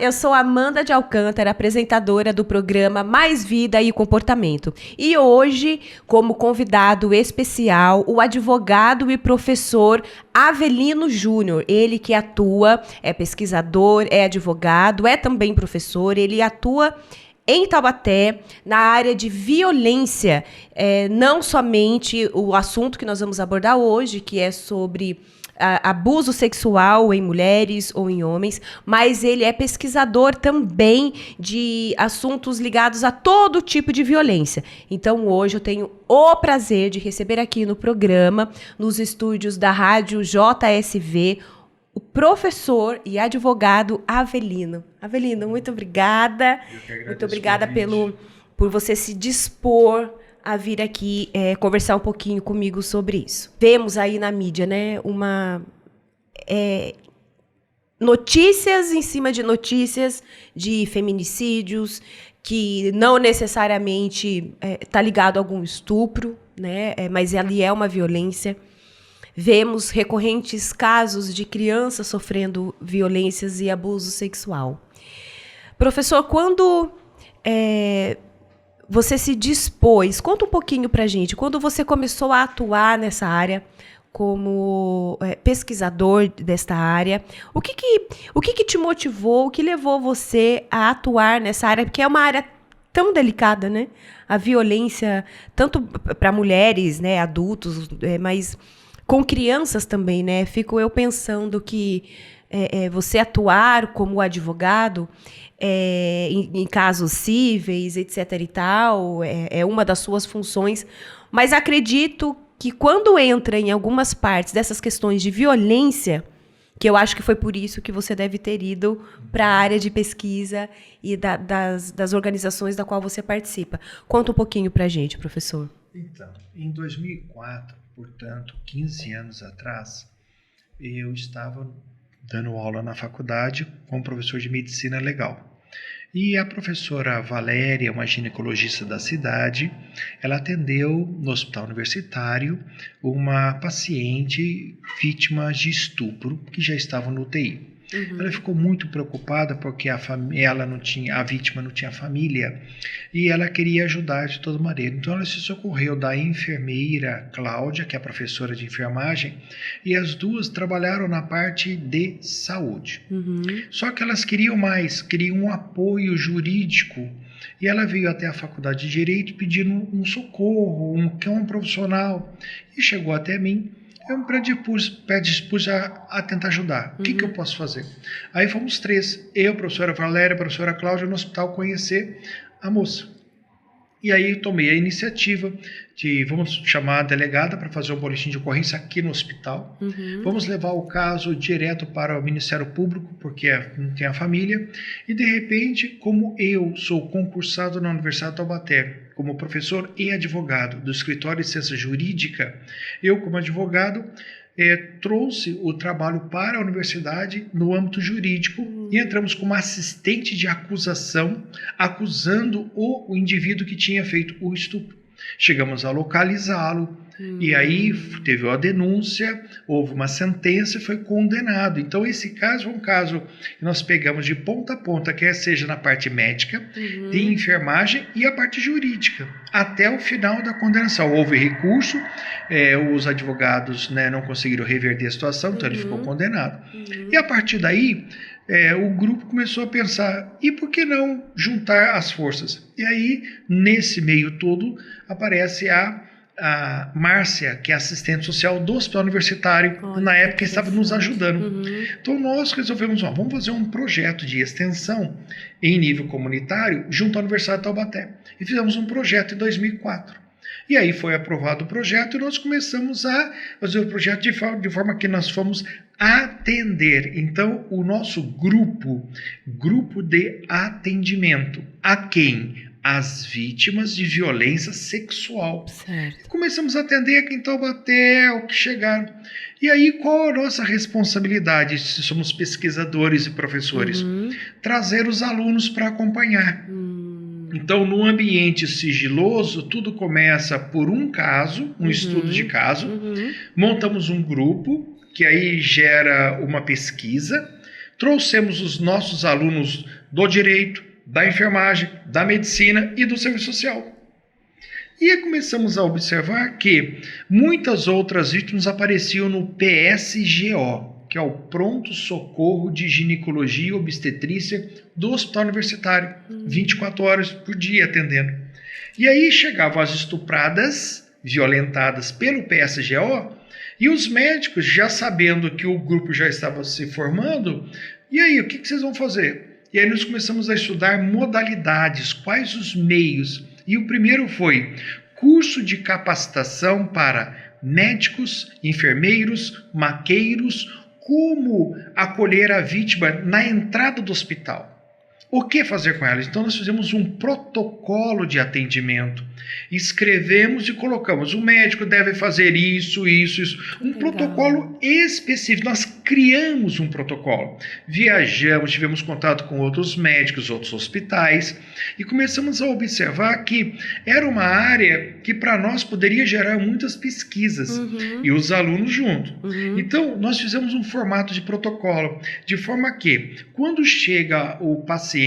eu sou Amanda de Alcântara, apresentadora do programa Mais Vida e Comportamento. E hoje, como convidado especial, o advogado e professor Avelino Júnior. Ele que atua, é pesquisador, é advogado, é também professor, ele atua em Taubaté, na área de violência, não somente o assunto que nós vamos abordar hoje, que é sobre abuso sexual em mulheres ou em homens, mas ele é pesquisador também de assuntos ligados a todo tipo de violência. Então, hoje eu tenho o prazer de receber aqui no programa, nos estúdios da Rádio JSV, o professor e advogado Avelino. Avelino, muito obrigada. Muito obrigada por você se dispor a vir aqui conversar um pouquinho comigo sobre isso. Vemos aí na mídia, né, notícias em cima de notícias de feminicídios, que não necessariamente está ligado a algum estupro, né, mas ali é uma violência. Vemos recorrentes casos de crianças sofrendo violências e abuso sexual. Professor, quando você se dispôs, conta um pouquinho para a gente, quando você começou a atuar nessa área como pesquisador desta área, o que te motivou, o que levou você a atuar nessa área, porque é uma área tão delicada, né? A violência, tanto para mulheres, né, adultos, mas com crianças também, né? Fico eu pensando que você atuar como advogado em casos cíveis, etc. e tal, é uma das suas funções, mas acredito que quando entra em algumas partes dessas questões de violência, que eu acho que foi por isso que você deve ter ido para a área de pesquisa e das organizações da qual você participa. Conta um pouquinho para a gente, professor. Então, em 2004, portanto, 15 anos atrás, eu estava dando aula na faculdade como professor de medicina legal. E a professora Valéria, uma ginecologista da cidade, ela atendeu no hospital universitário uma paciente vítima de estupro que já estava no UTI. Uhum. Ela ficou muito preocupada porque a vítima não tinha família e ela queria ajudar de toda maneira. Então ela se socorreu da enfermeira Cláudia, que é a professora de enfermagem, e as duas trabalharam na parte de saúde. Uhum. Só que elas queriam mais, queriam um apoio jurídico. E ela veio até a faculdade de Direito pedindo um socorro, um profissional, e chegou até mim. Eu me predispus a tentar ajudar. Uhum. O que eu posso fazer? Aí fomos três, eu, a professora Valéria, a professora Cláudia, no hospital conhecer a moça. E aí tomei a iniciativa de vamos chamar a delegada para fazer um boletim de ocorrência aqui no hospital. Uhum. Vamos levar o caso direto para o Ministério Público, porque não tem a família. E de repente, como eu sou concursado na Universidade de Taubaté, como professor e advogado do Escritório de Ciência Jurídica, eu como advogado trouxe o trabalho para a universidade no âmbito jurídico e entramos como assistente de acusação, acusando o indivíduo que tinha feito o estupro. Chegamos a localizá-lo e aí teve a denúncia, houve uma sentença e foi condenado. Então esse caso é um caso que nós pegamos de ponta a ponta, quer seja na parte médica, de enfermagem e a parte jurídica, até o final da condenação. Houve recurso, os advogados não conseguiram reverter a situação, então ele ficou condenado. E a partir daí, o grupo começou a pensar, e por que não juntar as forças? E aí, nesse meio todo, aparece a Márcia, que é assistente social do Hospital Universitário, na época estava nos ajudando. Então nós resolvemos, vamos fazer um projeto de extensão em nível comunitário junto à Universidade de Taubaté. E fizemos um projeto em 2004. E aí foi aprovado o projeto e nós começamos a fazer o projeto de forma que nós fomos atender. Então, o nosso grupo de atendimento. A quem? As vítimas de violência sexual. Certo. Começamos a atender aqui em Taubaté, o que chegaram. E aí, qual a nossa responsabilidade, se somos pesquisadores e professores? Trazer os alunos para acompanhar. Então, no ambiente sigiloso, tudo começa por um caso, um estudo de caso, montamos um grupo, que aí gera uma pesquisa, Trouxemos os nossos alunos do direito, da enfermagem, da medicina e do serviço social. E aí começamos a observar que muitas outras vítimas apareciam no PSGO, que é o Pronto Socorro de Ginecologia e Obstetrícia do Hospital Universitário, 24 horas por dia atendendo. E aí chegavam as estupradas, violentadas pelo PSGO, e os médicos, já sabendo que o grupo já estava se formando, e aí, o que vocês vão fazer? E aí nós começamos a estudar modalidades, quais os meios. E o primeiro foi curso de capacitação para médicos, enfermeiros, maqueiros, como acolher a vítima na entrada do hospital. O que fazer com elas? Então nós fizemos um protocolo de atendimento. Escrevemos e colocamos, o médico deve fazer isso. Um protocolo específico. Nós criamos um protocolo. Viajamos, tivemos contato com outros médicos, outros hospitais, e começamos a observar que era uma área que para nós poderia gerar muitas pesquisas, e os alunos junto. Então nós fizemos um formato de protocolo, de forma que quando chega o paciente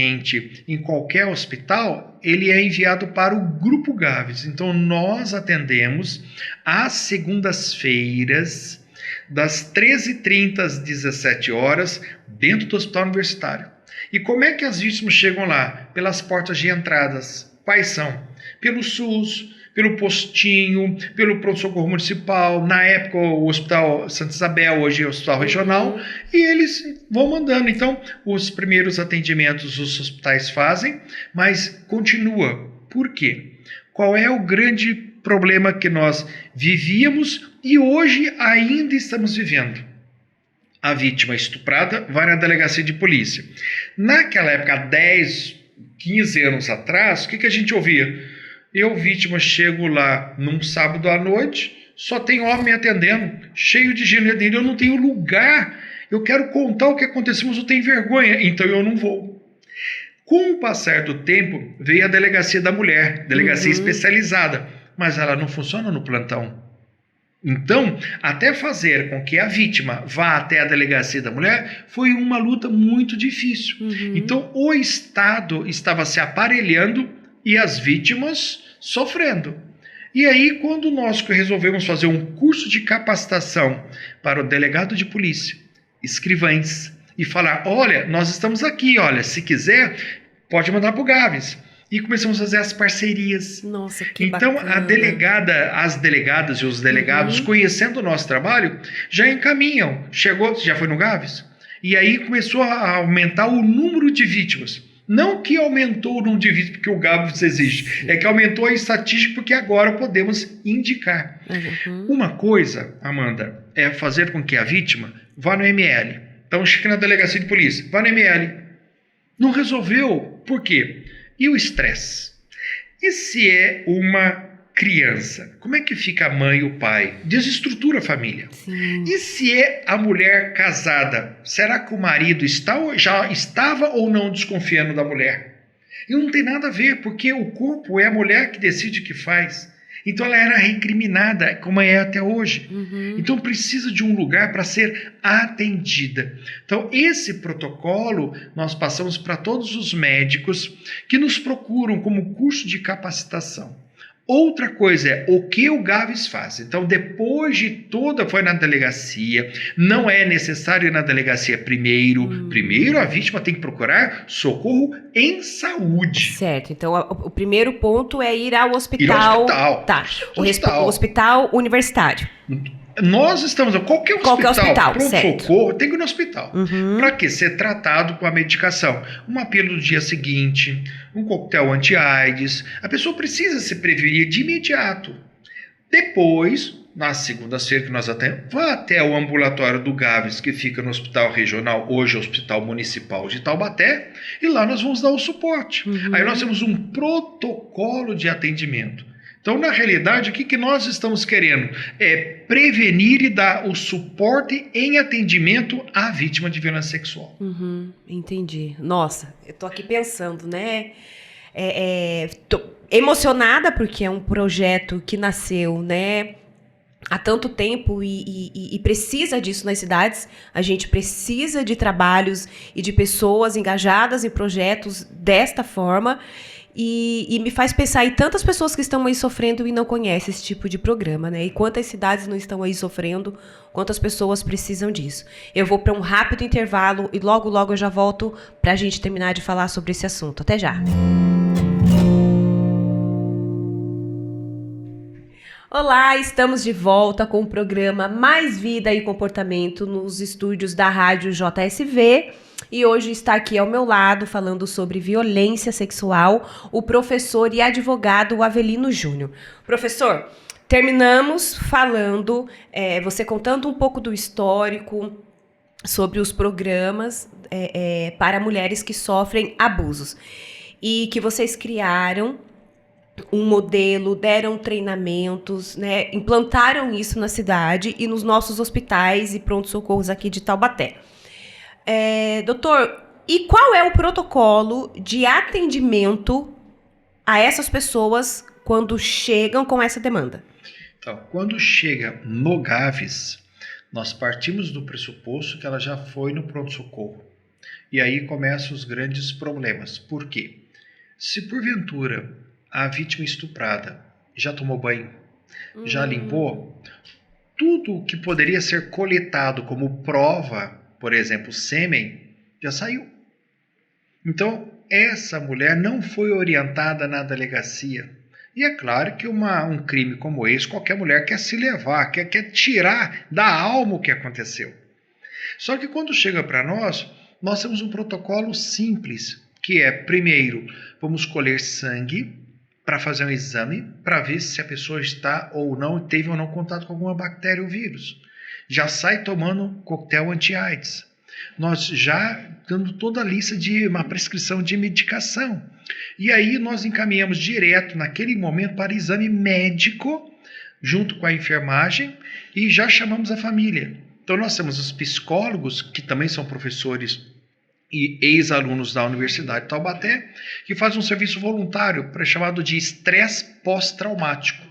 em qualquer hospital, ele é enviado para o Grupo Gaves. Então, nós atendemos às segundas-feiras, das 13h30 às 17 horas, dentro do Hospital Universitário. E como é que as vítimas chegam lá? Pelas portas de entradas. Quais são? Pelo SUS, pelo postinho, pelo pronto-socorro municipal, na época o Hospital Santa Isabel, hoje é o Hospital Regional, e eles vão mandando. Então, os primeiros atendimentos os hospitais fazem, mas continua. Por quê? Qual é o grande problema que nós vivíamos e hoje ainda estamos vivendo? A vítima estuprada vai na delegacia de polícia. Naquela época, há 10, 15 anos atrás, o que a gente ouvia? Eu, vítima, chego lá num sábado à noite, só tem homem me atendendo, cheio de gente atendendo, eu não tenho lugar, eu quero contar o que aconteceu, mas eu tenho vergonha, então eu não vou. Com o passar do tempo, veio a delegacia da mulher, delegacia especializada, mas ela não funciona no plantão. Então, até fazer com que a vítima vá até a delegacia da mulher foi uma luta muito difícil. Então, o Estado estava se aparelhando e as vítimas sofrendo. E aí, quando nós resolvemos fazer um curso de capacitação para o delegado de polícia, escrivães, e falar, olha, nós estamos aqui, olha, se quiser, pode mandar para o Gaves. E começamos a fazer as parcerias. Nossa, que então, bacana. as delegadas e os delegados, conhecendo o nosso trabalho, já encaminham. Chegou, já foi no Gaves? E aí começou a aumentar o número de vítimas. Não que aumentou o número de vítimas porque o Gaves existe, é que aumentou a estatística porque agora podemos indicar. Uma coisa, Amanda, é fazer com que a vítima vá no ML. Então, chega na delegacia de polícia, vá no ML. Não resolveu. Por quê? E o estresse? E se é uma criança? Como é que fica a mãe e o pai? Desestrutura a família. Sim. E se é a mulher casada? Será que o marido já estava ou não desconfiando da mulher? E não tem nada a ver, porque o corpo é a mulher que decide o que faz. Então ela era recriminada, como é até hoje. Então precisa de um lugar para ser atendida. Então esse protocolo nós passamos para todos os médicos que nos procuram como curso de capacitação. Outra coisa é o que o Gaves faz. Então, depois de toda, foi na delegacia, não é necessário ir na delegacia primeiro. Primeiro, a vítima tem que procurar socorro em saúde. Certo. Então, o primeiro ponto é ir ao hospital. Ir ao hospital. Tá. O hospital universitário. Nós estamos... Qualquer hospital, pronto-socorro, tem que ir no hospital. Para quê? Ser tratado com a medicação. Uma pílula do dia seguinte, um coquetel anti-AIDS. A pessoa precisa se prevenir de imediato. Depois, na segunda-feira que nós atendemos, vá até o ambulatório do Gaves, que fica no Hospital Regional, hoje é o Hospital Municipal de Taubaté, e lá nós vamos dar o suporte. Aí nós temos um protocolo de atendimento. Então, na realidade, o que nós estamos querendo? É prevenir e dar o suporte em atendimento à vítima de violência sexual. Entendi. Nossa, eu tô aqui pensando, né? Tô emocionada porque é um projeto que nasceu, né? há tanto tempo e precisa disso nas cidades. A gente precisa de trabalhos e de pessoas engajadas em projetos desta forma. E me faz pensar em tantas pessoas que estão aí sofrendo e não conhecem esse tipo de programa, né? E quantas cidades não estão aí sofrendo, quantas pessoas precisam disso. Eu vou para um rápido intervalo e logo, logo eu já volto para a gente terminar de falar sobre esse assunto. Até já! Olá, estamos de volta com o programa Mais Vida e Comportamento nos estúdios da Rádio JSV. E hoje está aqui ao meu lado, falando sobre violência sexual, o professor e advogado Avelino Júnior. Professor, terminamos falando, você contando um pouco do histórico sobre os programas para mulheres que sofrem abusos. E que vocês criaram um modelo, deram treinamentos, né, implantaram isso na cidade e nos nossos hospitais e pronto-socorros aqui de Taubaté. Doutor, e qual é o protocolo de atendimento a essas pessoas quando chegam com essa demanda? Então, quando chega no GAVES, nós partimos do pressuposto que ela já foi no pronto-socorro. E aí começam os grandes problemas. Por quê? Se porventura a vítima estuprada já tomou banho, já limpou, tudo que poderia ser coletado como prova, por exemplo, sêmen, já saiu. Então, essa mulher não foi orientada na delegacia. E é claro que um crime como esse, qualquer mulher quer se levar, quer tirar da alma o que aconteceu. Só que quando chega para nós temos um protocolo simples, que é, primeiro, vamos colher sangue para fazer um exame, para ver se a pessoa está ou não, teve ou não contato com alguma bactéria ou vírus. Já sai tomando coquetel anti-AIDS. Nós já dando toda a lista de uma prescrição de medicação. E aí nós encaminhamos direto, naquele momento, para exame médico, junto com a enfermagem, e já chamamos a família. Então nós temos os psicólogos, que também são professores e ex-alunos da Universidade de Taubaté, que fazem um serviço voluntário, chamado de estresse pós-traumático.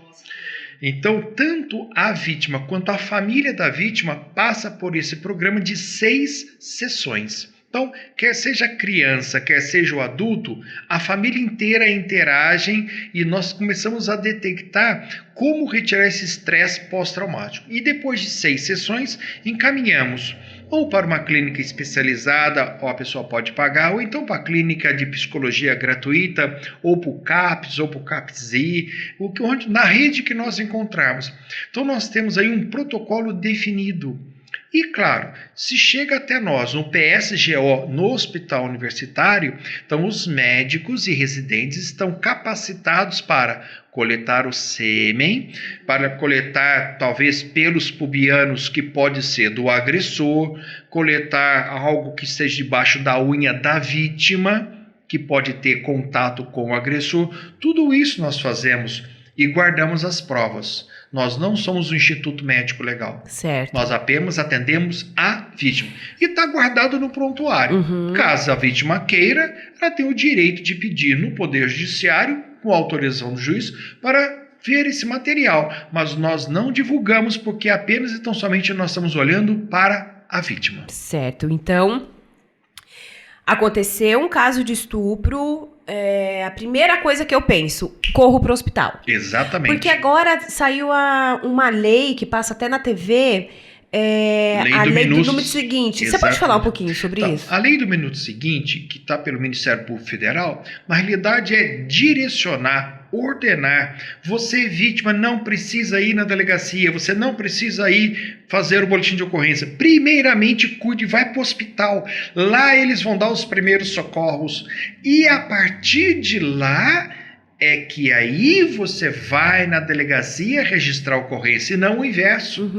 Então, tanto a vítima quanto a família da vítima passa por esse programa de 6 sessões. Então, quer seja a criança, quer seja o adulto, a família inteira interagem e nós começamos a detectar como retirar esse estresse pós-traumático. E depois de 6 sessões, encaminhamos ou para uma clínica especializada, ou a pessoa pode pagar, ou então para a clínica de psicologia gratuita, ou para o CAPS, ou para o CAPS-I, na rede que nós encontrarmos. Então nós temos aí um protocolo definido. E claro, se chega até nós um PSGO no hospital universitário, então os médicos e residentes estão capacitados para coletar o sêmen, para coletar talvez pelos pubianos que pode ser do agressor, coletar algo que esteja debaixo da unha da vítima, que pode ter contato com o agressor. Tudo isso nós fazemos e guardamos as provas. Nós não somos um instituto médico legal. Certo. Nós apenas atendemos a vítima. E está guardado no prontuário. Caso a vítima queira, ela tem o direito de pedir no Poder Judiciário, com autorização do juiz, para ver esse material. Mas nós não divulgamos porque apenas e tão somente nós estamos olhando para a vítima. Certo. Então, aconteceu um caso de estupro, a primeira coisa que eu penso, corro para o hospital. Exatamente. Porque agora saiu uma lei que passa até na TV, a lei do minuto seguinte. Exatamente. Você pode falar um pouquinho sobre isso? A lei do minuto seguinte, que está pelo Ministério Público Federal, na realidade é direcionar, ordenar. Você, vítima, não precisa ir na delegacia, você não precisa ir fazer o boletim de ocorrência. Primeiramente, cuide, vai para o hospital. Lá eles vão dar os primeiros socorros. E a partir de lá é que aí você vai na delegacia registrar a ocorrência, e não o inverso.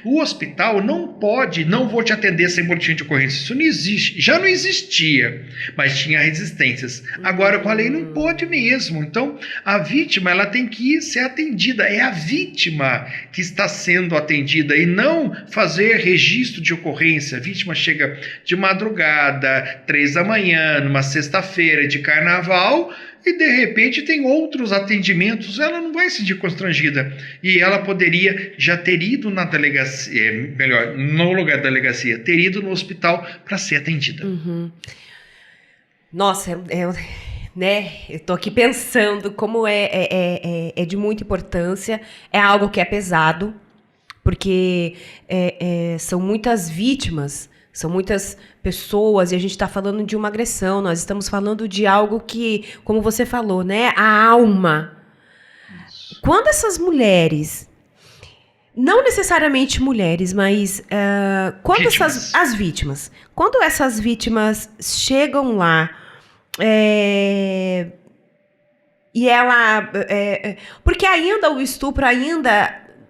O hospital não pode, não vou te atender sem boletim de ocorrência. Isso não existe. Já não existia, mas tinha resistências. Agora com a lei não pode mesmo. Então a vítima ela tem que ser atendida. É a vítima que está sendo atendida e não fazer registro de ocorrência. A vítima chega de madrugada, 3 da manhã, numa sexta-feira de carnaval, e de repente tem outros atendimentos, ela não vai se sentir constrangida. E ela poderia já ter ido na delegacia, melhor, no lugar da delegacia, ter ido no hospital para ser atendida. Nossa, né? Eu tô aqui pensando como é de muita importância, é algo que é pesado, porque são muitas vítimas, são muitas pessoas, e a gente está falando de uma agressão, nós estamos falando de algo que, como você falou, né? A alma. Isso. Quando essas mulheres, não necessariamente mulheres, mas quando as vítimas, quando essas vítimas chegam lá, e ela... porque ainda o estupro,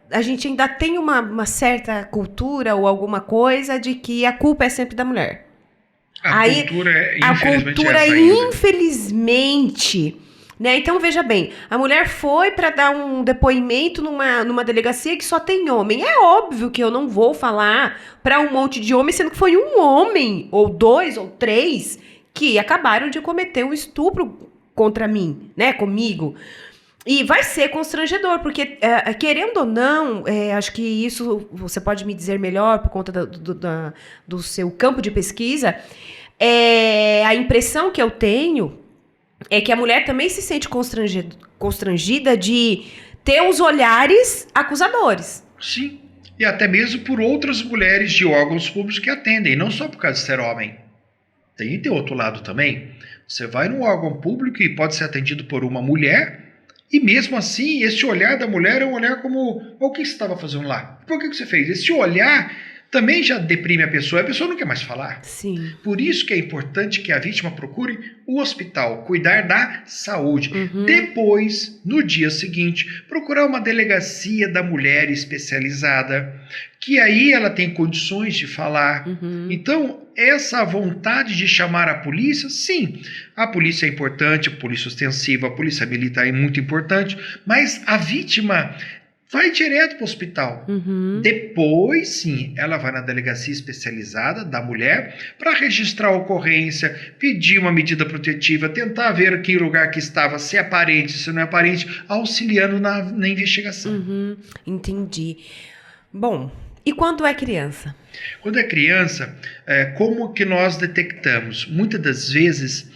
a gente ainda tem uma certa cultura ou alguma coisa de que a culpa é sempre da mulher. A cultura, infelizmente, né? Então, veja bem, a mulher foi para dar um depoimento numa delegacia que só tem homem. É óbvio que eu não vou falar para um monte de homem, sendo que foi um homem, ou 2, ou 3, que acabaram de cometer um estupro contra mim, né? Comigo. E vai ser constrangedor, porque, querendo ou não, acho que isso você pode me dizer melhor por conta do seu campo de pesquisa, a impressão que eu tenho é que a mulher também se sente constrangida de ter os olhares acusadores. Sim, e até mesmo por outras mulheres de órgãos públicos que atendem, não só por causa de ser homem. Tem outro lado também. Você vai num órgão público e pode ser atendido por uma mulher... E mesmo assim, esse olhar da mulher é um olhar como, o que você estava fazendo lá? Por que você fez? Esse olhar também já deprime a pessoa não quer mais falar. Sim. Por isso que é importante que a vítima procure o hospital, cuidar da saúde. Depois, no dia seguinte, procurar uma delegacia da mulher especializada, que aí ela tem condições de falar. Então, essa vontade de chamar a polícia, sim, a polícia é importante, a polícia ostensiva, a polícia militar é muito importante, mas a vítima vai direto para o hospital. Depois, sim, ela vai na delegacia especializada da mulher para registrar a ocorrência, pedir uma medida protetiva, tentar ver que lugar que estava, se é parente, se não é parente, auxiliando na investigação. Entendi. Bom, e quando é criança? Quando é criança, como que nós detectamos? Muitas das vezes,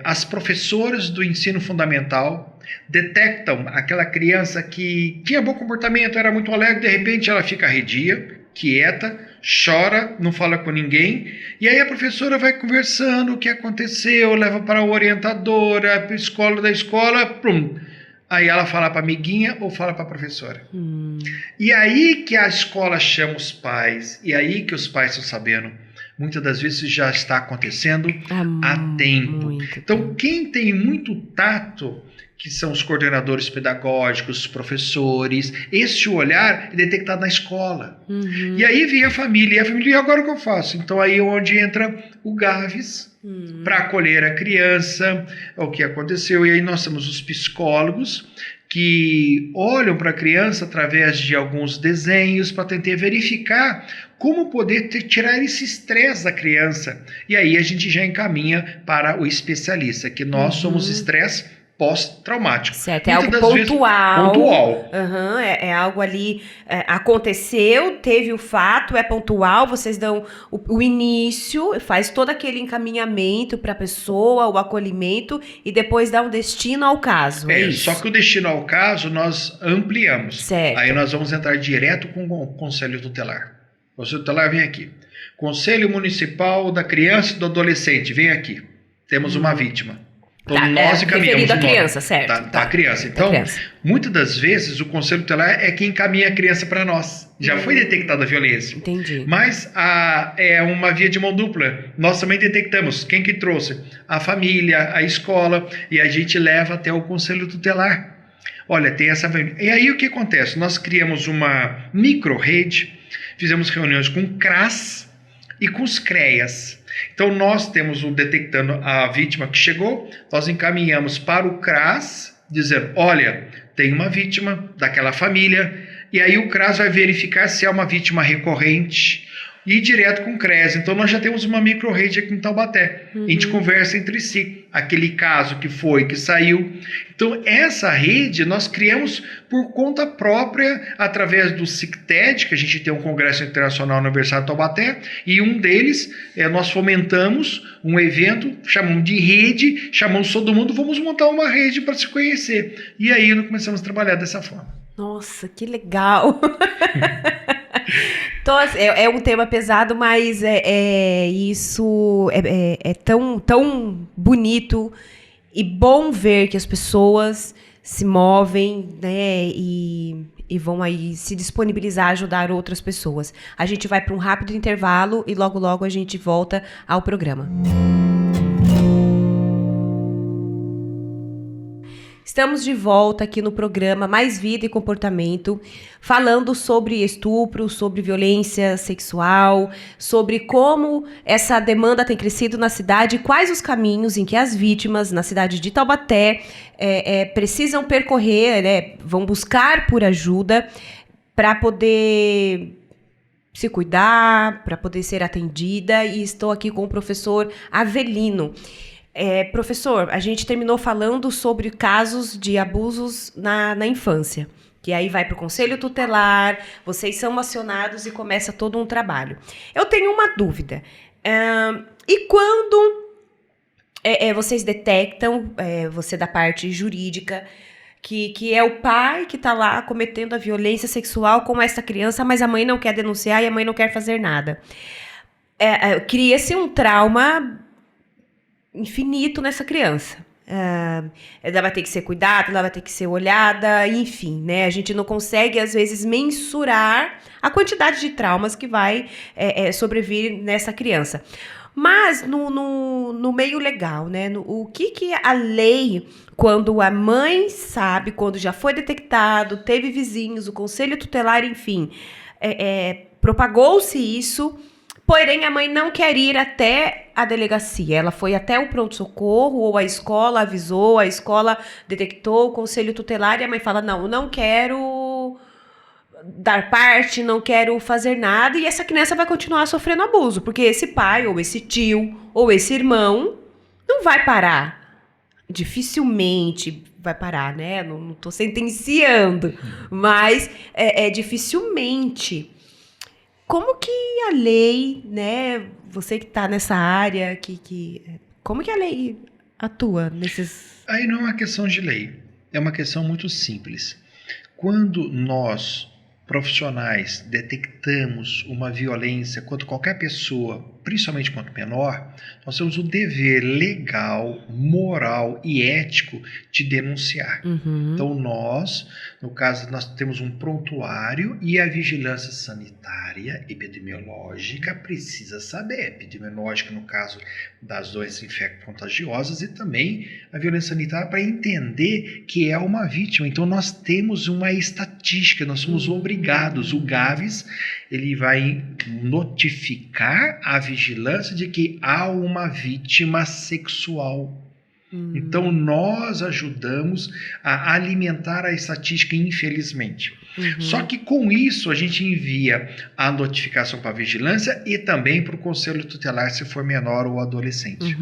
as professoras do ensino fundamental detectam aquela criança que tinha bom comportamento, era muito alegre, de repente ela fica arredia, quieta, chora, não fala com ninguém, e aí a professora vai conversando o que aconteceu, leva para a orientadora, para a escola da escola, plum. Aí ela fala para a amiguinha ou fala para a professora. E aí que a escola chama os pais, e aí que os pais estão sabendo. Muitas das vezes já está acontecendo há tempo. Então, quem tem muito tato, que são os coordenadores pedagógicos, os professores, esse olhar é detectado na escola. E aí vem a família, e agora o que eu faço? Então aí é onde entra o GAVES, para acolher a criança, o que aconteceu, e aí nós temos os psicólogos, que olham para a criança através de alguns desenhos para tentar verificar como poder tirar esse estresse da criança. E aí a gente já encaminha para o especialista, que nós somos estresse pós-traumático. Certo, é algo pontual. É algo ali, aconteceu, teve o fato, é pontual, vocês dão o início, faz todo aquele encaminhamento para a pessoa, o acolhimento, e depois dá um destino ao caso. Isso. Só que o destino ao caso nós ampliamos. Certo. Aí nós vamos entrar direto com o Conselho Tutelar. O Conselho Tutelar vem aqui. Conselho Municipal da Criança e do Adolescente, vem aqui. Temos uma vítima. Então, nós encaminhamos a criança, certo? A criança. Então, muitas das vezes, o Conselho Tutelar é quem encaminha a criança para nós. Já foi detectada a violência. Entendi. Mas é uma via de mão dupla. Nós também detectamos. Quem que trouxe? A família, a escola, e a gente leva até o Conselho Tutelar. Olha, tem essa... E aí o que acontece? Nós criamos uma micro-rede, fizemos reuniões com o CRAS e com os CREAS. Então, nós temos detectando a vítima que chegou, nós encaminhamos para o CRAS, dizendo, olha, tem uma vítima daquela família, e aí o CRAS vai verificar se é uma vítima recorrente e ir direto com o CRES. Então, nós já temos uma micro-rede aqui em Taubaté. A gente conversa entre si. Aquele caso que foi, que saiu. Então, essa rede nós criamos por conta própria, através do CICTED, que a gente tem um Congresso Internacional na Universidade de Taubaté, e um deles, nós fomentamos um evento, chamamos de rede, chamamos todo mundo, vamos montar uma rede para se conhecer. E aí, nós começamos a trabalhar dessa forma. Nossa, que legal! Então, é um tema pesado, mas isso é tão bonito e bom ver que as pessoas se movem, né, e vão aí se disponibilizar a ajudar outras pessoas. A gente vai para um rápido intervalo e logo a gente volta ao programa. Estamos de volta aqui no programa Mais Vida e Comportamento, falando sobre estupro, sobre violência sexual, sobre como essa demanda tem crescido na cidade e quais os caminhos em que as vítimas na cidade de Taubaté precisam percorrer, né, vão buscar por ajuda para poder se cuidar, para poder ser atendida. E estou aqui com o professor Avelino. Professor, a gente terminou falando sobre casos de abusos na infância, que aí vai para o Conselho Tutelar, vocês são acionados e começa todo um trabalho. Eu tenho uma dúvida. E quando vocês detectam, você da parte jurídica, que é o pai que está lá cometendo a violência sexual com essa criança, mas a mãe não quer denunciar e a mãe não quer fazer nada. Cria-se um trauma infinito nessa criança. Ela vai ter que ser cuidada, ela vai ter que ser olhada, enfim, né? A gente não consegue, às vezes, mensurar a quantidade de traumas que vai sobrevir nessa criança. Mas, no meio legal, né? O que a lei, quando a mãe sabe, quando já foi detectado, teve vizinhos, o conselho tutelar, enfim, propagou-se isso. Porém, a mãe não quer ir até a delegacia. Ela foi até o pronto-socorro, ou a escola avisou, a escola detectou, o conselho tutelar, e a mãe fala, não quero dar parte, não quero fazer nada, e essa criança vai continuar sofrendo abuso, porque esse pai, ou esse tio, ou esse irmão, não vai parar. Dificilmente vai parar, né? Não estou sentenciando, mas dificilmente. Como que a lei, né, você que está nessa área, como que a lei atua nesses... Aí não é uma questão de lei, é uma questão muito simples. Quando nós, profissionais, detectamos uma violência contra qualquer pessoa, principalmente contra o menor, nós temos o dever legal, moral e ético de denunciar. Então nós, no caso, nós temos um prontuário e a vigilância sanitária epidemiológica precisa saber, epidemiológica no caso das doenças infecto-contagiosas e também a violência sanitária para entender que é uma vítima. Então nós temos uma estatística, nós somos obrigados, o GAVES, ele vai notificar a vigilância de que há uma vítima sexual. Então, nós ajudamos a alimentar a estatística, infelizmente. Só que com isso, a gente envia a notificação para a vigilância e também para o conselho tutelar, se for menor ou adolescente.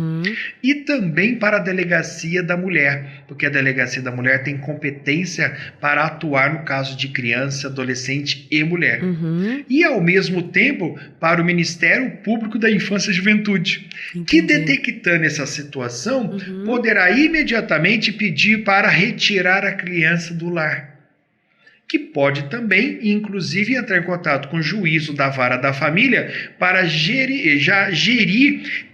E também para a delegacia da mulher, porque a delegacia da mulher tem competência para atuar no caso de criança, adolescente e mulher. E, ao mesmo tempo, para o Ministério Público da Infância e Juventude, que detectando essa situação, poderá imediatamente pedir para retirar a criança do lar. Que pode também, inclusive, entrar em contato com o juízo da vara da família para gerir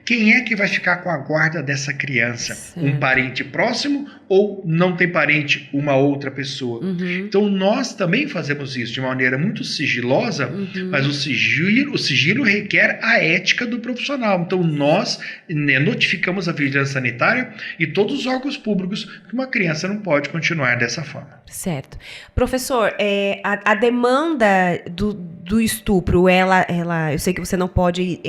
quem é que vai ficar com a guarda dessa criança. Certo. Um parente próximo ou não tem parente, uma outra pessoa. Então, nós também fazemos isso de maneira muito sigilosa, mas o sigilo requer a ética do profissional. Então, nós notificamos a vigilância sanitária e todos os órgãos públicos que uma criança não pode continuar dessa forma. Certo. Professor, a demanda do estupro, eu sei que você não pode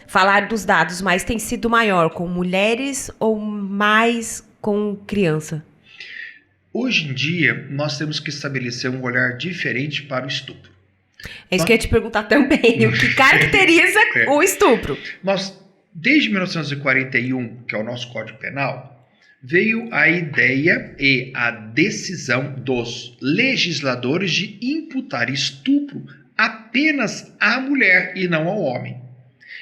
falar dos dados, mas tem sido maior com mulheres ou mais com criança? Hoje em dia, nós temos que estabelecer um olhar diferente para o estupro. É isso que eu ia te perguntar também. O que caracteriza o estupro? Nós, desde 1941, que é o nosso Código Penal, veio a ideia e a decisão dos legisladores de imputar estupro apenas à mulher e não ao homem.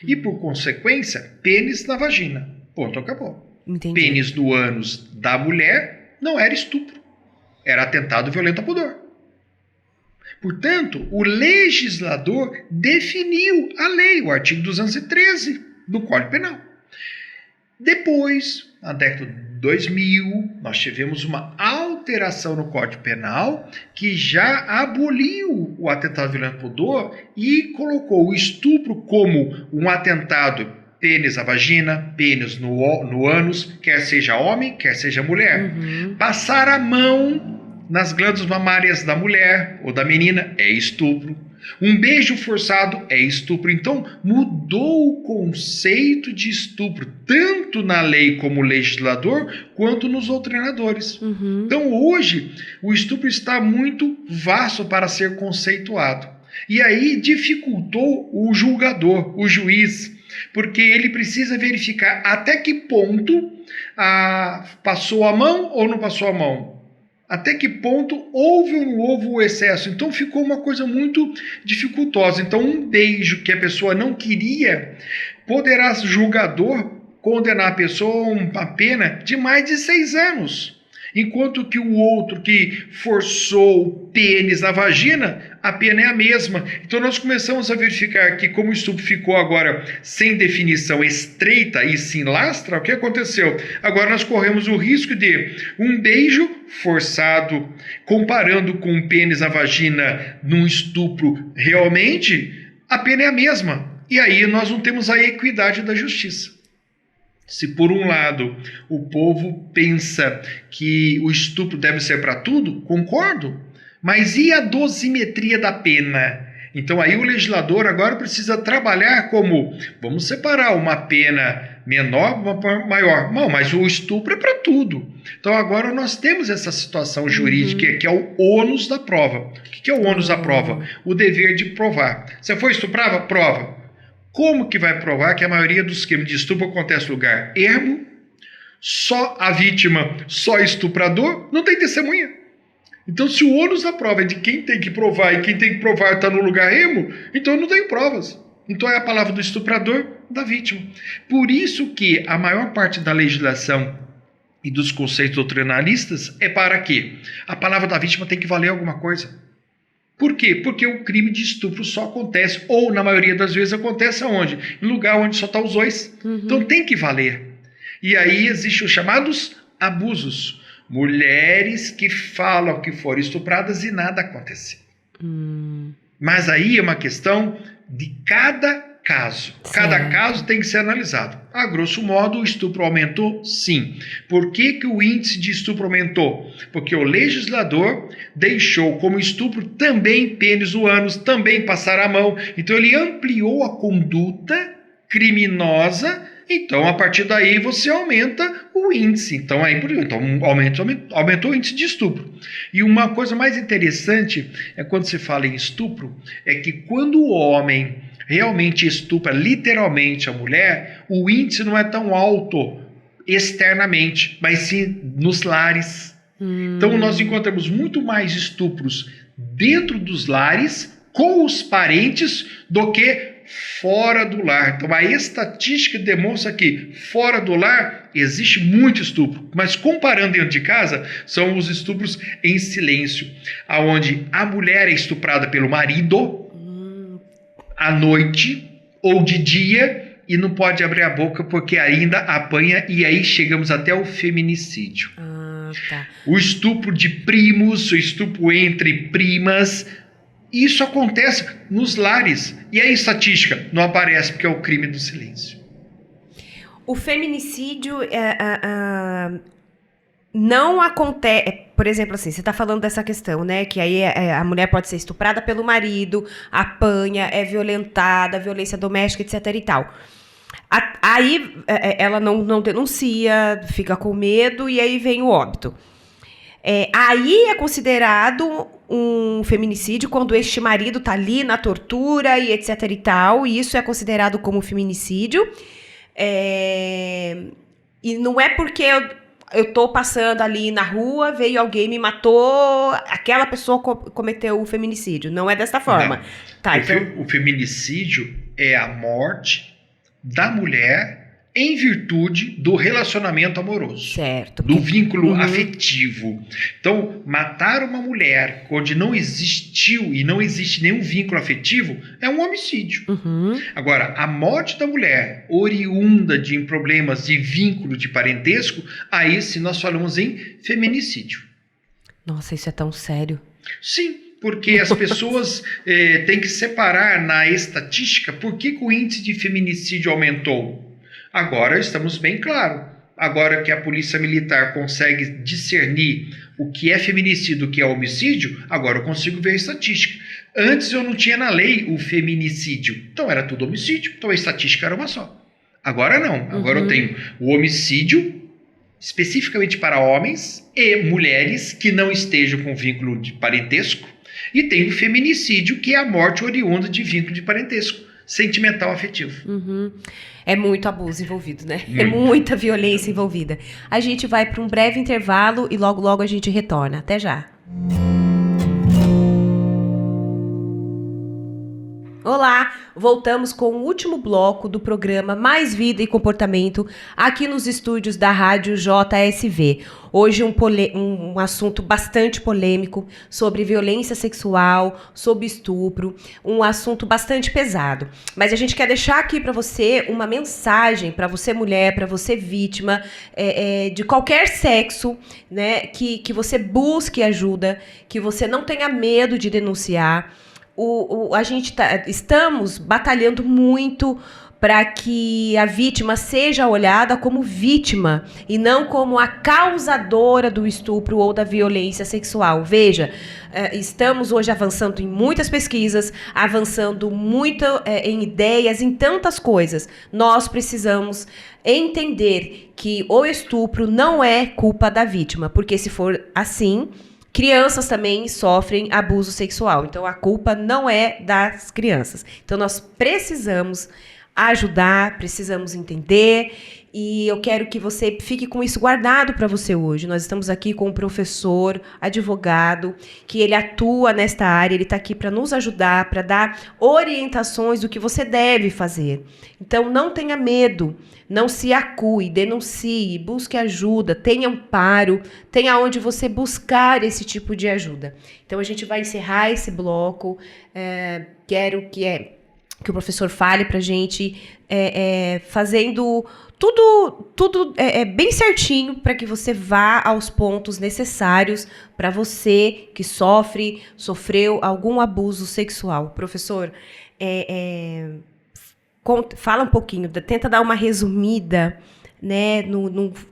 E, por consequência, pênis na vagina. Ponto, acabou. Entendi. Pênis no ânus da mulher não era estupro. Era atentado violento ao pudor. Portanto, o legislador definiu a lei, o artigo 213 do Código Penal. Depois, na década de 2000, nós tivemos uma alteração no Código Penal que já aboliu o atentado violento ao pudor e colocou o estupro como um atentado pênis à vagina, pênis no ânus, quer seja homem, quer seja mulher. Passar a mão nas glândulas mamárias da mulher ou da menina é estupro. Um beijo forçado é estupro. Então, mudou o conceito de estupro, tanto na lei como legislador, quanto nos doutrinadores. Então, hoje, o estupro está muito vasto para ser conceituado. E aí dificultou o julgador, o juiz, porque ele precisa verificar até que ponto passou a mão ou não passou a mão. Até que ponto houve ou não houve o excesso. Então ficou uma coisa muito dificultosa. Então um beijo que a pessoa não queria, poderá o julgador condenar a pessoa a uma pena de mais de 6 anos. Enquanto que o outro que forçou o pênis na vagina, a pena é a mesma. Então nós começamos a verificar que, como o estupro ficou agora sem definição estreita e sim lastra, o que aconteceu? Agora nós corremos o risco de um beijo forçado, comparando com um pênis na vagina num estupro realmente, a pena é a mesma. E aí nós não temos a equidade da justiça. Se por um lado o povo pensa que o estupro deve ser para tudo, concordo, mas e a dosimetria da pena? Então aí o legislador agora precisa trabalhar como, vamos separar uma pena menor, uma maior. Não, mas o estupro é para tudo. Então agora nós temos essa situação jurídica que é o ônus da prova. O que é o ônus da prova? O dever de provar. Você foi estuprada? Prova. Como que vai provar que a maioria dos crimes de estupro acontece no lugar ermo, só a vítima, só estuprador? Não tem testemunha. Então, se o ônus da prova é de quem tem que provar e quem tem que provar está no lugar ermo, então eu não tenho provas. Então é a palavra do estuprador, da vítima. Por isso que a maior parte da legislação e dos conceitos doutrinalistas é para quê? A palavra da vítima tem que valer alguma coisa. Por quê? Porque o crime de estupro só acontece, ou na maioria das vezes acontece aonde? Em lugar onde só estão os dois. Então tem que valer. E aí existem os chamados abusos. Mulheres que falam que foram estupradas e nada aconteceu. Mas aí é uma questão de cada caso. Cada caso tem que ser analisado. A grosso modo, o estupro aumentou? Sim. Por que o índice de estupro aumentou? Porque o legislador deixou como estupro também pênis no ânus, também passar a mão. Então ele ampliou a conduta criminosa. Então, a partir daí, você aumenta o índice. Então, aumentou o índice de estupro. E uma coisa mais interessante é quando se fala em estupro, é que quando o homem realmente estupra literalmente a mulher, o índice não é tão alto externamente, mas sim nos lares. Então, nós encontramos muito mais estupros dentro dos lares, com os parentes, do que fora do lar. Então a estatística demonstra que fora do lar existe muito estupro, mas comparando dentro de casa, são os estupros em silêncio, aonde a mulher é estuprada pelo marido à noite ou de dia e não pode abrir a boca porque ainda apanha, e aí chegamos até o feminicídio. O estupro de primos, o estupro entre primas, isso acontece nos lares. E a estatística não aparece porque é o crime do silêncio. O feminicídio não acontece... Por exemplo, assim, você está falando dessa questão, né? Que aí a mulher pode ser estuprada pelo marido, apanha, é violentada, violência doméstica, etc. e tal. Aí ela não denuncia, fica com medo e aí vem o óbito. Aí é considerado um feminicídio quando este marido tá ali na tortura e etc e tal, e isso é considerado como feminicídio. E não é porque eu tô passando ali na rua, veio alguém, me matou, aquela pessoa cometeu o feminicídio. Não é dessa forma. Não. Tá, O feminicídio é a morte da mulher em virtude do relacionamento amoroso. Certo. Do vínculo afetivo. Então, matar uma mulher onde não existiu e não existe nenhum vínculo afetivo é um homicídio. Agora, a morte da mulher oriunda de problemas de vínculo de parentesco, aí sim nós falamos em feminicídio. Nossa, isso é tão sério. Sim, porque as pessoas têm que separar na estatística por que o índice de feminicídio aumentou. Agora estamos bem claros. Agora que a polícia militar consegue discernir o que é feminicídio e o que é homicídio, agora eu consigo ver a estatística. Antes eu não tinha na lei o feminicídio, então era tudo homicídio, então a estatística era uma só. Agora não, agora eu tenho o homicídio especificamente para homens e mulheres que não estejam com vínculo de parentesco, e tem o feminicídio, que é a morte oriunda de vínculo de parentesco, sentimental afetivo. É muito abuso envolvido, né? É muita violência envolvida. A gente vai para um breve intervalo e logo, logo a gente retorna. Até já. Olá, voltamos com o último bloco do programa Mais Vida e Comportamento aqui nos estúdios da Rádio JSV. Hoje um assunto bastante polêmico sobre violência sexual, sobre estupro, um assunto bastante pesado. Mas a gente quer deixar aqui para você uma mensagem, para você mulher, para você vítima de qualquer sexo, né, que você busque ajuda, que você não tenha medo de denunciar. Estamos batalhando muito para que a vítima seja olhada como vítima e não como a causadora do estupro ou da violência sexual. Veja, estamos hoje avançando em muitas pesquisas, avançando muito em ideias, em tantas coisas. Nós precisamos entender que o estupro não é culpa da vítima, porque se for assim, crianças também sofrem abuso sexual. Então, a culpa não é das crianças. Então, nós precisamos ajudar, precisamos entender. E eu quero que você fique com isso guardado para você hoje. Nós estamos aqui com um professor, advogado, que ele atua nesta área. Ele está aqui para nos ajudar, para dar orientações do que você deve fazer. Então, não tenha medo. Não se acue, denuncie, busque ajuda, tenha amparo, tenha onde você buscar esse tipo de ajuda. Então, a gente vai encerrar esse bloco. Quero que o professor fale para a gente, fazendo tudo bem certinho para que você vá aos pontos necessários para você que sofreu algum abuso sexual. Professor, fala um pouquinho, tenta dar uma resumida, né,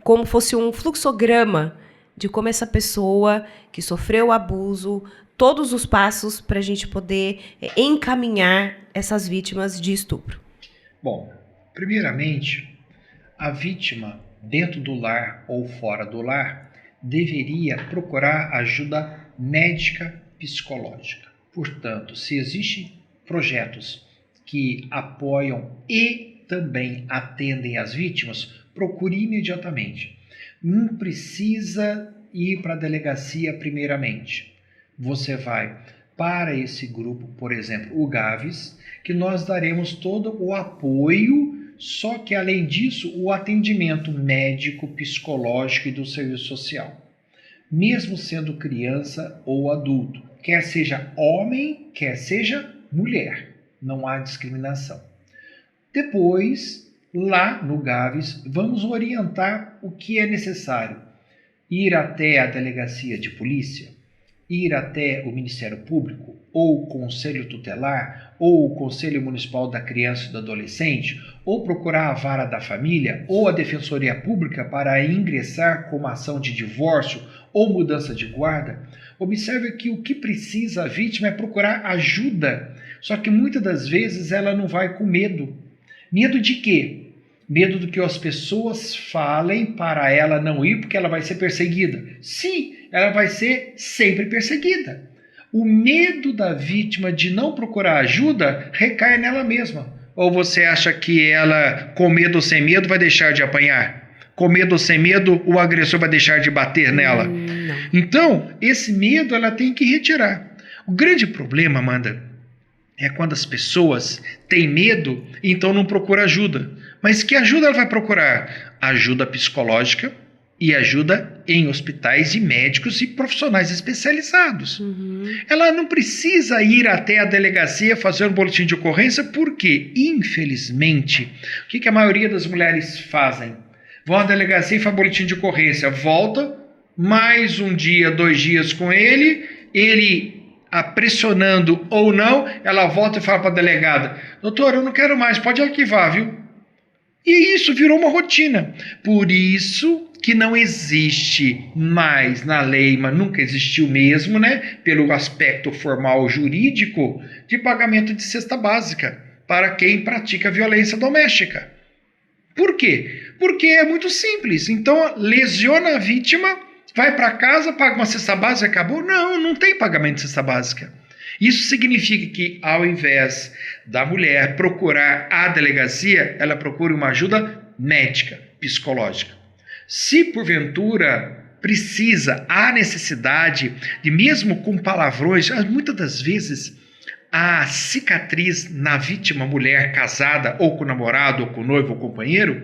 como fosse um fluxograma de como essa pessoa que sofreu o abuso, todos os passos para a gente poder encaminhar essas vítimas de estupro. Bom, primeiramente, a vítima, dentro do lar ou fora do lar, deveria procurar ajuda médica psicológica. Portanto, se existem projetos que apoiam e também atendem as vítimas, procure imediatamente. Não precisa ir para a delegacia primeiramente. Você vai para esse grupo, por exemplo, o GAVES, que nós daremos todo o apoio, só que além disso, o atendimento médico, psicológico e do serviço social. Mesmo sendo criança ou adulto, quer seja homem, quer seja mulher. Não há discriminação. Depois, lá no GAVES, vamos orientar o que é necessário. Ir até a delegacia de polícia, ir até o Ministério Público, ou o Conselho Tutelar, ou o Conselho Municipal da Criança e do Adolescente, ou procurar a Vara da Família, ou a Defensoria Pública para ingressar com uma ação de divórcio ou mudança de guarda. Observe que o que precisa a vítima é procurar ajuda. Só que muitas das vezes ela não vai com medo. Medo de quê? Medo do que as pessoas falem para ela não ir porque ela vai ser perseguida. Sim, ela vai ser sempre perseguida. O medo da vítima de não procurar ajuda recai nela mesma. Ou você acha que ela, com medo ou sem medo, vai deixar de apanhar? Com medo ou sem medo, o agressor vai deixar de bater nela? Não. Então, esse medo ela tem que retirar. O grande problema, Amanda, é quando as pessoas têm medo, então não procuram ajuda. Mas que ajuda ela vai procurar? Ajuda psicológica e ajuda em hospitais e médicos e profissionais especializados. Ela não precisa ir até a delegacia fazer um boletim de ocorrência, porque, infelizmente, o que a maioria das mulheres fazem? Vão à delegacia e fazem boletim de ocorrência, volta, mais um dia, 2 dias com ele pressionando ou não, ela volta e fala para a delegada: doutor, eu não quero mais, pode arquivar, viu? E isso virou uma rotina. Por isso que não existe mais na lei, mas nunca existiu mesmo, né, pelo aspecto formal jurídico, de pagamento de cesta básica para quem pratica violência doméstica. Por quê? Porque é muito simples. Então, lesiona a vítima, vai para casa, paga uma cesta básica e acabou? Não, não tem pagamento de cesta básica. Isso significa que, ao invés da mulher procurar a delegacia, ela procura uma ajuda médica, psicológica. Se, porventura, há necessidade de, mesmo com palavrões, muitas das vezes, a cicatriz na vítima mulher casada, ou com o namorado, ou com o noivo, ou companheiro,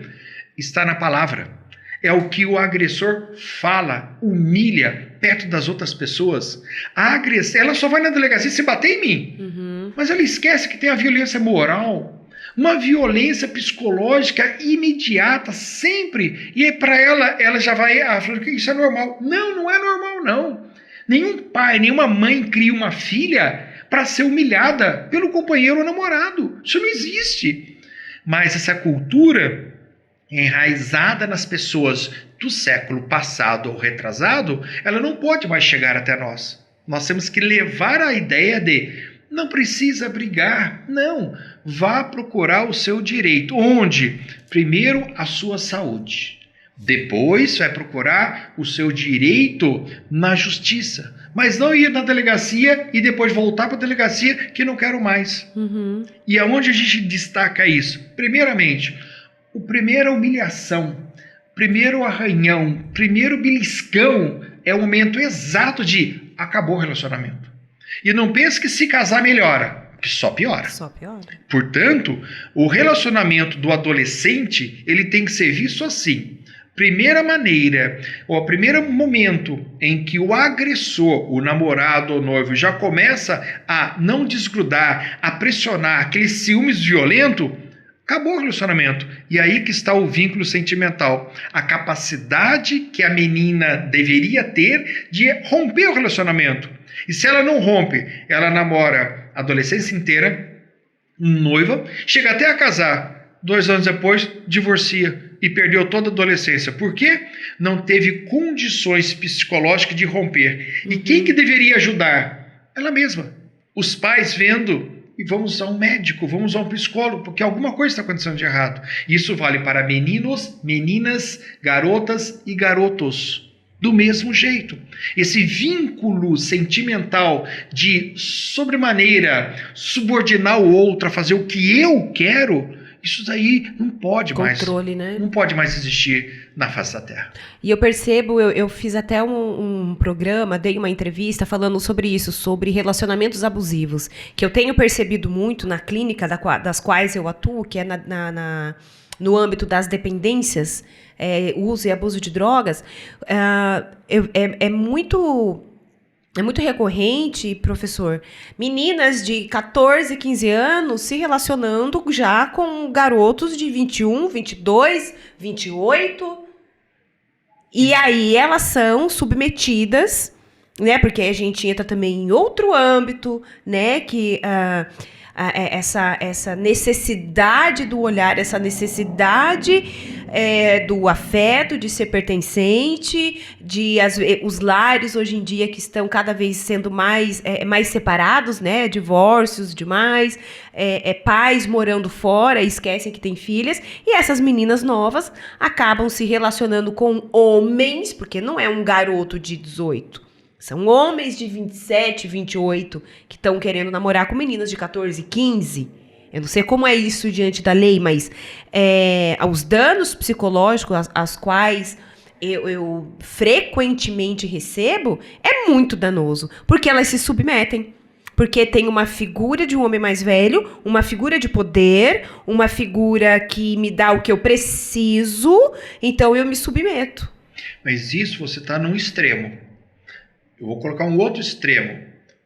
está na palavra. É o que o agressor fala, humilha perto das outras pessoas. A agressão, ela só vai na delegacia se bater em mim. Mas ela esquece que tem a violência moral, uma violência psicológica imediata, sempre. E para ela já vai falando que isso é normal. Não, não é normal, não. Nenhum pai, nenhuma mãe cria uma filha para ser humilhada pelo companheiro ou namorado. Isso não existe. Mas essa cultura enraizada nas pessoas do século passado ou retrasado, ela não pode mais chegar até nós. Nós temos que levar a ideia de não precisa brigar, não. Vá procurar o seu direito. Onde? Primeiro, a sua saúde. Depois, vai procurar o seu direito na justiça. Mas não ir na delegacia e depois voltar para a delegacia que não quero mais. E aonde a gente destaca isso? Primeiramente, a primeira humilhação, primeiro arranhão, primeiro beliscão é o momento exato de acabou o relacionamento. E não pense que se casar melhora, que só piora. Só piora. Portanto, o relacionamento do adolescente, ele tem que ser visto assim. Primeira maneira, ou primeiro momento em que o agressor, o namorado ou noivo, já começa a não desgrudar, a pressionar, aqueles ciúmes violentos, acabou o relacionamento. E aí que está o vínculo sentimental. A capacidade que a menina deveria ter de romper o relacionamento. E se ela não rompe, ela namora a adolescência inteira, noiva, chega até a casar, 2 anos depois, divorcia e perdeu toda a adolescência. Por quê? Não teve condições psicológicas de romper. E quem que deveria ajudar? Ela mesma. Os pais vendo, e vamos a um médico, vamos a um psicólogo, porque alguma coisa está acontecendo de errado. Isso vale para meninos, meninas, garotas e garotos. Do mesmo jeito. Esse vínculo sentimental de sobremaneira subordinar o outro a fazer o que eu quero, isso daí não pode mais. Controle, né? Não pode mais existir na face da Terra. E eu percebo, eu fiz até um programa, dei uma entrevista falando sobre isso, sobre relacionamentos abusivos, que eu tenho percebido muito na clínica das quais eu atuo, que é no âmbito das dependências, uso e abuso de drogas, é muito recorrente, professor, meninas de 14, 15 anos se relacionando já com garotos de 21, 22, 28. E aí elas são submetidas, né? Porque a gente entra também em outro âmbito, né? Que essa necessidade do olhar, essa necessidade do afeto, de ser pertencente, os lares hoje em dia que estão cada vez sendo mais separados, né? Divórcios demais, pais morando fora, esquecem que tem filhas, e essas meninas novas acabam se relacionando com homens, porque não é um garoto de 18, são homens de 27, 28 que estão querendo namorar com meninas de 14, 15. Eu não sei como é isso diante da lei, mas os danos psicológicos as quais eu frequentemente recebo é muito danoso, porque elas se submetem. Porque tem uma figura de um homem mais velho, uma figura de poder, uma figura que me dá o que eu preciso, então eu me submeto. Mas isso você está num extremo. Eu vou colocar um outro extremo.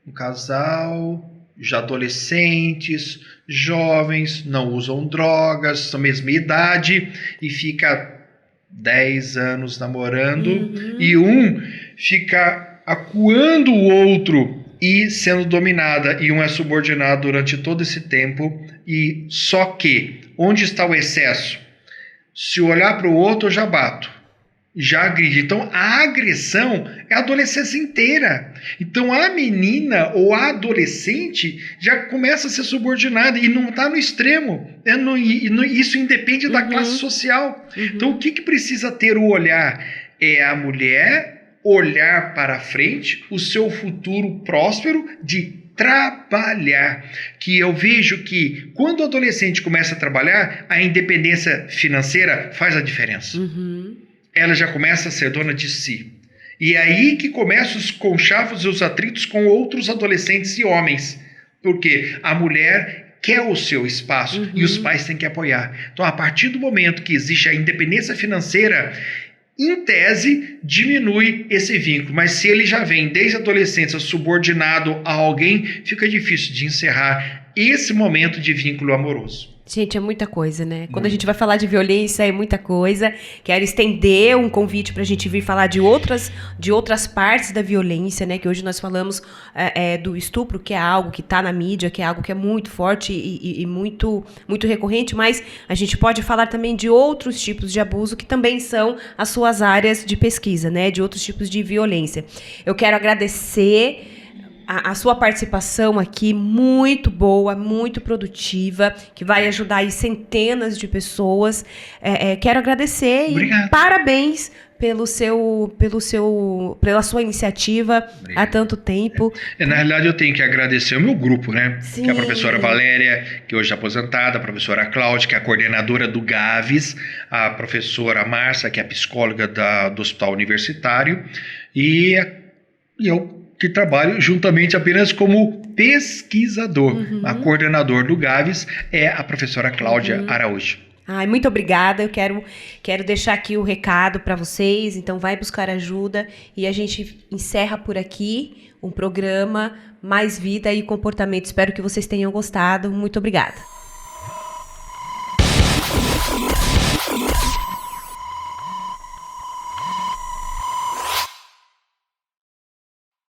Um casal, já adolescentes, jovens, não usam drogas, são mesma idade, e fica 10 anos namorando, e um fica acuando o outro e sendo dominada, e um é subordinado durante todo esse tempo, e só que, onde está o excesso? Se eu olhar para o outro, eu já bato, já agride. Então, a agressão é a adolescência inteira. Então, a menina ou a adolescente já começa a ser subordinada e não está no extremo. Isso independe da classe social. Então, o que precisa ter o olhar? É a mulher olhar para frente, o seu futuro próspero de trabalhar. Que eu vejo que quando o adolescente começa a trabalhar, a independência financeira faz a diferença. Ela já começa a ser dona de si. E é aí que começam os conchavos e os atritos com outros adolescentes e homens. Porque a mulher quer o seu espaço e os pais têm que apoiar. Então, a partir do momento que existe a independência financeira, em tese, diminui esse vínculo. Mas se ele já vem desde a adolescência subordinado a alguém, fica difícil de encerrar esse momento de vínculo amoroso. Gente, é muita coisa, né? Quando a gente vai falar de violência, é muita coisa. Quero estender um convite para a gente vir falar de outras partes da violência, né? Que hoje nós falamos do estupro, que é algo que está na mídia, que é algo que é muito forte e muito, muito recorrente, mas a gente pode falar também de outros tipos de abuso que também são as suas áreas de pesquisa, né? De outros tipos de violência. Eu quero agradecer a sua participação aqui, muito boa, muito produtiva, que vai ajudar aí centenas de pessoas. Quero agradecer. Obrigado. E parabéns pela sua iniciativa. Obrigado. Há tanto tempo. Na realidade, eu tenho que agradecer o meu grupo, né? Sim. Que é a professora Valéria, que hoje é aposentada, a professora Cláudia, que é a coordenadora do GAVES, a professora Márcia, que é a psicóloga do Hospital Universitário, e eu, que trabalho juntamente apenas como pesquisador. A coordenadora do GAVES é a professora Cláudia Araújo. Ai, muito obrigada. Eu quero deixar aqui o recado para vocês. Então, vai buscar ajuda e a gente encerra por aqui um programa Mais Vida e Comportamento. Espero que vocês tenham gostado. Muito obrigada.